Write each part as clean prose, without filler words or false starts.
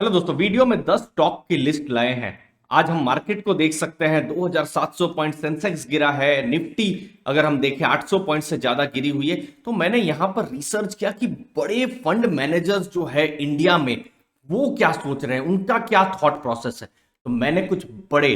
Hello दोस्तों, video में 10 stock की लिस्ट लाए हैं। आज हम मार्केट को देख सकते हैं। 2700 पॉइंट सेंसेक्स गिरा है। निफ्टी अगर हम देखें 800 पॉइंट से ज्यादा गिरी हुई है। तो मैंने यहां पर रिसर्च किया कि बड़े फंड मैनेजर्स जो है इंडिया में वो क्या सोच रहे हैं, उनका क्या थॉट प्रोसेस है। तो मैंने कुछ बड़े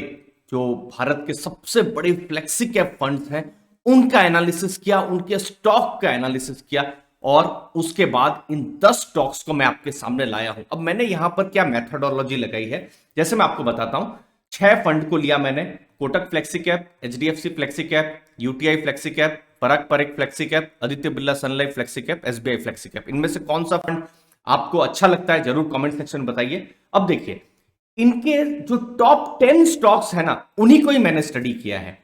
जो भारत के सबसे बड़े फ्लेक्सी कैप फंड्स हैं उनका एनालिसिस किया, उनके स्टॉक का एनालिसिस किया और उसके बाद इन 10 स्टॉक्स को मैं आपके सामने लाया हूं। अब मैंने यहां पर क्या मेथोडोलॉजी लगाई है, जैसे मैं आपको बताता हूं। 6 फंड को लिया मैंने। Kotak flexi cap, HDFC flexi cap, UTI flexi cap, Parag Parikh flexi cap, Aditya Birla Sun Life flexi cap, SBI flexi cap. इनमें से कौन सा फंड आपको अच्छा लगता है जरूर कमेंट सेक्शन में बताइए। अब देखिए, इनके जो टॉप 10 स्टॉक्स है ना, उन्हीं को ही मैंने स्टडी किया है।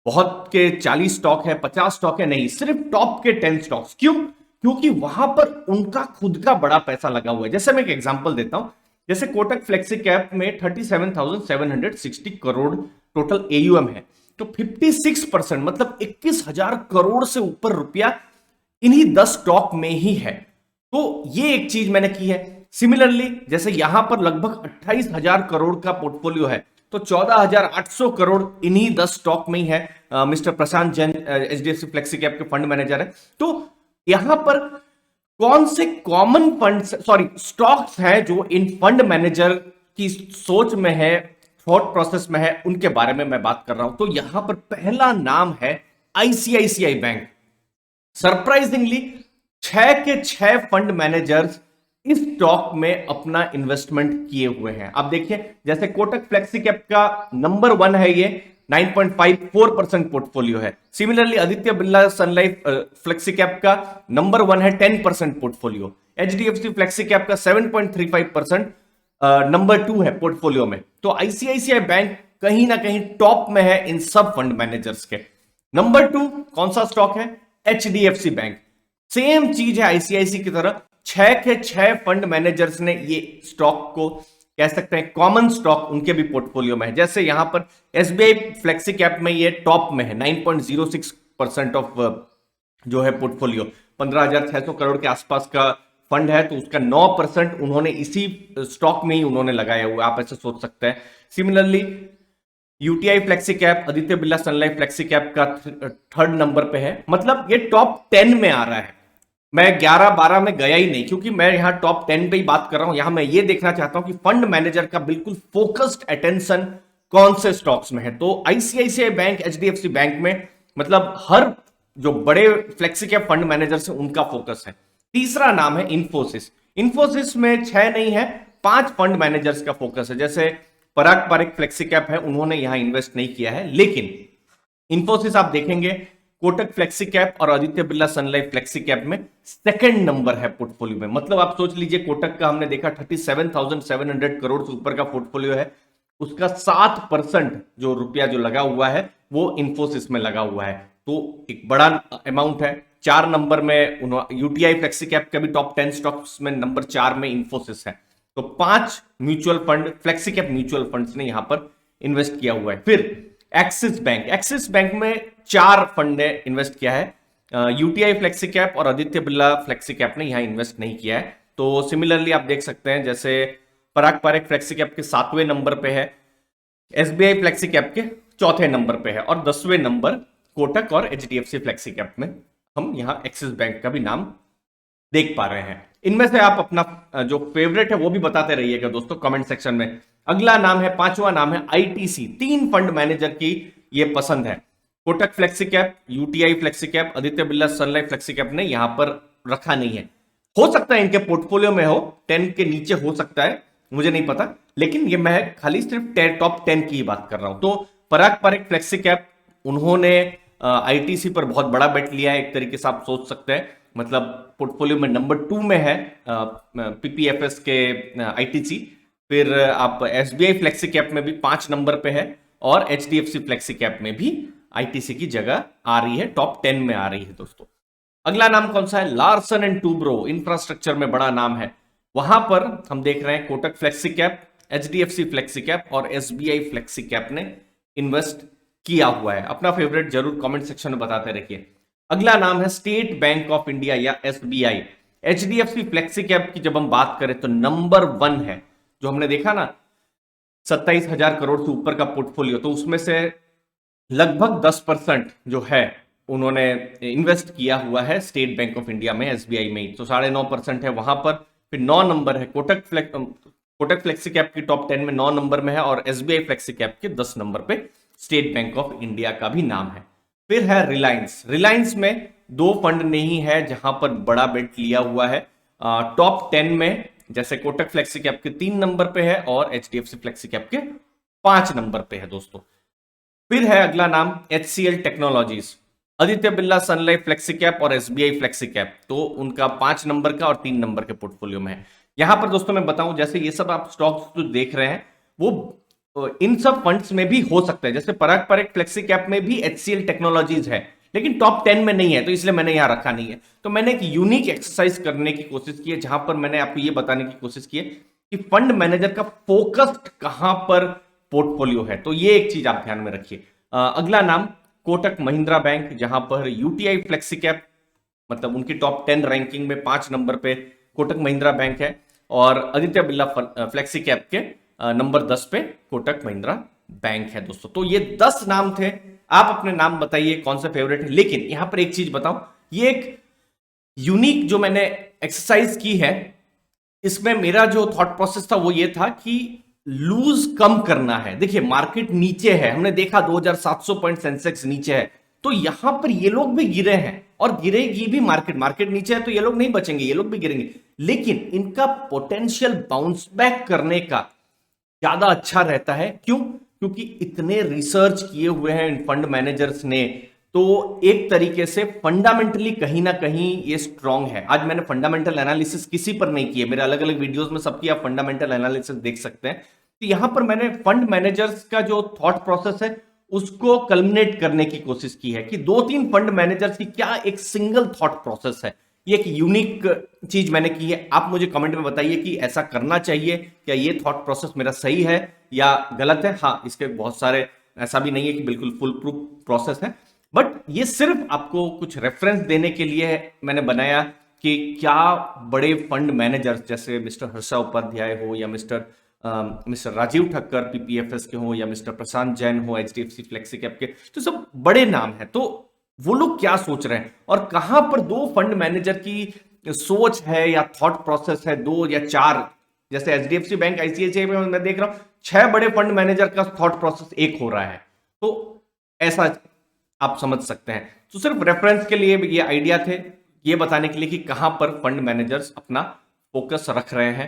बहुत के 40 स्टॉक है, 50 स्टॉक है, नहीं, सिर्फ टॉप के 10 स्टॉक्स। क्यों? क्योंकि वहां पर उनका खुद का बड़ा पैसा लगा हुआ है। जैसे मैं एक एग्जांपल देता हूं, जैसे कोटक फ्लेक्सी कैप में 37,760 करोड़ टोटल एयूएम है। तो 56% मतलब 21,000 करोड़ से ऊपर रुपया इन्हीं 10 स्टॉक में ही है। तो ये एक चीज मैंने की है। सिमिलरली जैसे यहां पर लगभग 28,000 करोड़ का पोर्टफोलियो है, तो 14,800 करोड़ इन्हीं 10 स्टॉक में ही है। मिस्टर प्रशांत जैन एचडीएफसी फ्लेक्सी कैप के फंड मैनेजर है। तो यहां पर कौन से कॉमन फंड, सॉरी, स्टॉक्स हैं जो इन फंड मैनेजर की सोच में है, थॉट प्रोसेस में है, उनके बारे में मैं बात कर रहा हूं। तो यहां पर पहला नाम है आईसीआईसीआई बैंक। सरप्राइजिंगली 6 के 6 फंड मैनेजर्स इस स्टॉक में अपना इन्वेस्टमेंट किए हुए हैं। आप देखिए, जैसे कोटक फ्लेक्सी कैप का नंबर 1 है, ये 9.54% पोर्टफोलियो है। Similarly Aditya Birla Sun Life flexi cap का नंबर 1 है, 10% पोर्टफोलियो। एचडीएफसी फ्लेक्सी कैप का 7.35% नंबर 2 है पोर्टफोलियो में। तो आईसीआईसीआई बैंक कहीं ना कहीं टॉप में है इन सब फंड मैनेजर्स के। नंबर 2 कौन सा स्टॉक है? HDFC bank. सेम चीज है आईसीआईसी की तरह। 6 के 6 फंड मैनेजर्स ने ये स्टॉक को कह सकते हैं कॉमन स्टॉक उनके भी पोर्टफोलियो में है। जैसे यहां पर एसबीआई फ्लेक्सी कैप में ये टॉप में है, 9.06% ऑफ जो है पोर्टफोलियो। 15,600 करोड़ के आसपास का फंड है, तो उसका 9% उन्होंने इसी स्टॉक में ही उन्होंने लगाया हुआ, आप ऐसे सोच सकते हैं। Similarly UTI flexi cap, Aditya Birla Sun Life flexi cap का 3rd नंबर पे है। मतलब ये टॉप 10 में आ रहा है। मैं 11-12 में गया ही नहीं, क्योंकि मैं यहां टॉप 10 पे ही बात कर रहा हूं। यहां मैं ये देखना चाहता हूं कि फंड मैनेजर का बिल्कुल फोकस्ड अटेंशन कौन से स्टॉक्स में है। तो आईसीआईसीआई बैंक, एचडीएफसी बैंक में मतलब हर जो बड़े फ्लेक्सी कैप फंड मैनेजर से उनका फोकस है। तीसरा नाम है इंफोसिस। इंफोसिस में 6 नहीं है, 5 फंड मैनेजर्स का फोकस है। जैसे पराग पारेख फ्लेक्सी कैप है, उन्होंने यहां इन्वेस्ट नहीं किया है। लेकिन इंफोसिस आप देखेंगे कोटक फ्लेक्सी कैप और Aditya Birla Sun Life flexi cap में 2nd नंबर है पोर्टफोलियो में। मतलब आप सोच लीजिए, कोटक का हमने देखा 37,700 करोड़ से ऊपर का पोर्टफोलियो है, उसका 7% जो रुपया जो लगा हुआ है वो इंफोसिस में लगा हुआ है। तो एक बड़ा अमाउंट है। 4 नंबर में यूटीआई फ्लेक्सी कैप का भी टॉप 10 स्टॉक्स में नंबर 4 में इंफोसिस है। तो 5 mutual fund, flexi cap mutual funds ने यहां पर इन्वेस्ट किया हुआ है। फिर एक्सिस बैंक में 4 फंड ने इन्वेस्ट किया है। यूटीआई फ्लेक्सी कैप और आदित्य बिरला फ्लेक्सी कैप ने यहां इन्वेस्ट नहीं किया है। तो सिमिलरली आप देख सकते हैं, जैसे पराग पारेख फ्लेक्सी कैप के 7वें नंबर पे है, एसबीआई फ्लेक्सी कैप के 4थे नंबर पे है, और 10वें नंबर कोटक और एचडीएफसी फ्लेक्सी कैप में हम यहां एक्सिस बैंक का भी नाम देख पा रहे हैं। इनमें से आप अपना जो फेवरेट है वो भी बताते रहिएगा दोस्तों कमेंट सेक्शन में। अगला नाम है, 5वां नाम है आईटीसी। 3 फंड मैनेजर की ये पसंद है। Kotak flexi cap, UTI flexi cap, Aditya Birla Sun Life flexi cap ने यहां पर रखा नहीं है। हो सकता है इनके पोर्टफोलियो में हो, 10 के नीचे हो सकता है, मुझे नहीं पता। लेकिन ये मैं खाली सिर्फ टॉप 10 की ही बात कर रहा हूं। तो पराग पारेख फ्लेक्सी कैप, उन्होंने आईटीसी पर बहुत बड़ा बेट लिया है, एक तरीके से आप सोच सकते हैं। मतलब पोर्टफोलियो में नंबर 2 में है पीपीएफएस के आईटीसी। फिर आप एसबीआई फ्लेक्सी कैप में भी 5 नंबर पे है, और एचडीएफसी फ्लेक्सी कैप में भी आईटीसी की जगह आ रही है, टॉप 10 में आ रही है दोस्तों। अगला नाम कौन सा है? Larsen and Toubro. इंफ्रास्ट्रक्चर में बड़ा नाम है। वहां पर हम देख रहे हैं Kotak flexi cap, HDFC flexi cap और एसबीआई फ्लेक्सी कैप ने इन्वेस्ट किया हुआ है। अपना फेवरेट जरूर कमेंट सेक्शन में बताते रहिए। अगला नाम है स्टेट बैंक ऑफ इंडिया या एसबीआई। एचडीएफसी फ्लेक्सी कैप की जब हम बात करें तो नंबर 1 है, जो हमने देखा ना 27,000 करोड़ से ऊपर का पोर्टफोलियो, तो उसमें से लगभग 10% जो है उन्होंने इन्वेस्ट किया हुआ है स्टेट बैंक ऑफ इंडिया में, एसबीआई में, तो 9.5% है वहां पर। फिर 9 नंबर है कोटक फ्लेक्सी कैप की टॉप 10 में 9 नंबर में है, और एसबीआई फ्लेक्सी कैप के 10 नंबर पे स्टेट बैंक ऑफ इंडिया का भी नाम है। फिर है रिलायंस। रिलायंस में दो फंड नहीं है जहां पर बड़ा बेट लिया हुआ है। टॉप 10 में जैसे कोटक फ्लेक्सी कैप के 3 नंबर पे है और एचडीएफसी फ्लेक्सी कैप के 5 नंबर पे है दोस्तों। फिर है अगला नाम HCL technologies, Aditya Birla Sun Life flexi cap और एसबीआई फ्लेक्सी कैप, तो उनका 5 नंबर का और 3 नंबर के पोर्टफोलियो में है। यहां पर दोस्तों मैं बताऊं, जैसे ये सब आप स्टॉक्स जो देख रहे हैं वो इन सब फंड्स में भी हो सकता है। जैसे पराग पारेख फ्लेक्सी कैप में भी HCL टेक्नोलॉजीज है, लेकिन टॉप 10 में नहीं है, तो इसलिए मैंने यहां रखा नहीं है। तो मैंने एक यूनिक एक्सरसाइज करने की कोशिश की है, जहां पर मैंने आपको यह बताने की कोशिश की है कि फंड मैनेजर का फोकस्ड कहां पर पोर्टफोलियो है। तो ये एक चीज आप ध्यान में रखिए। अगला नाम कोटक महिंद्रा बैंक, जहां पर यूटीआई फ्लेक्सी कैप, मतलब उनकी टॉप 10 रैंकिंग में 5 नंबर पे कोटक महिंद्रा बैंक है, और आदित्य बिरला फ्लेक्सी कैप के नंबर 10 पे कोटक महिंद्रा बैंक है दोस्तों। तो ये 10 नाम थे। आप अपने नाम बताइए कौन सा फेवरेट है। लेकिन यहां पर एक चीज बताऊं, ये एक यूनिक जो मैंने एक्सरसाइज की है, इसमें मेरा जो थॉट प्रोसेस था वो ये था कि लूज कम करना है। देखिए मार्केट नीचे है, हमने देखा 2700 पॉइंट सेंसेक्स नीचे है, तो यहां पर ये लोग भी गिरे हैं और गिरेगी भी मार्केट नीचे है, तो ये लोग नहीं बचेंगे, ये लोग भी गिरेंगे। लेकिन इनका पोटेंशियल बाउंस बैक करने का ज्यादा अच्छा रहता है। क्यों? क्योंकि इतने रिसर्च किए हुए हैं इन फंड मैनेजर्स ने, तो एक तरीके से फंडामेंटली कहीं ना कहीं ये स्ट्रांग है। आज मैंने फंडामेंटल एनालिसिस किसी पर नहीं की है, मेरे अलग अलग वीडियोस में सबकी आप फंडामेंटल एनालिसिस देख सकते हैं। तो यहां पर मैंने फंड मैनेजर्स का जो थॉट प्रोसेस है उसको कल्मिनेट करने की कोशिश की है कि 2-3 फंड मैनेजर्स की क्या एक सिंगल थॉट प्रोसेस है। ये एक यूनिक चीज मैंने की है। आप मुझे कमेंट में बताइए कि ऐसा करना चाहिए, क्या ये थॉट प्रोसेस मेरा सही है या गलत है। हाँ, इसके बहुत सारे, ऐसा भी नहीं है कि बिल्कुल फुल प्रूफ प्रोसेस है, बट ये सिर्फ आपको कुछ रेफरेंस देने के लिए मैंने बनाया कि क्या बड़े फंड मैनेजर्स जैसे मिस्टर हर्षा उपाध्याय हो या मिस्टर राजीव ठक्कर पीपीएफएस के हो या मिस्टर प्रशांत जैन हो एचडीएफसी फ्लेक्सी कैप के, तो सब बड़े नाम हैं, तो वो लोग क्या सोच रहे हैं और कहां पर दो फंड मैनेजर की सोच है या थॉट प्रोसेस है, 2 या 4, जैसे एचडीएफसी बैंक आईसीआईसीआई में मैं देख रहा हूं 6 बड़े फंड मैनेजर का थॉट प्रोसेस एक हो रहा है। तो ऐसा आप समझ सकते हैं। तो सिर्फ रेफरेंस के लिए ये आइडिया थे, ये बताने के लिए कि कहां पर फंड मैनेजर्स अपना फोकस रख रहे हैं।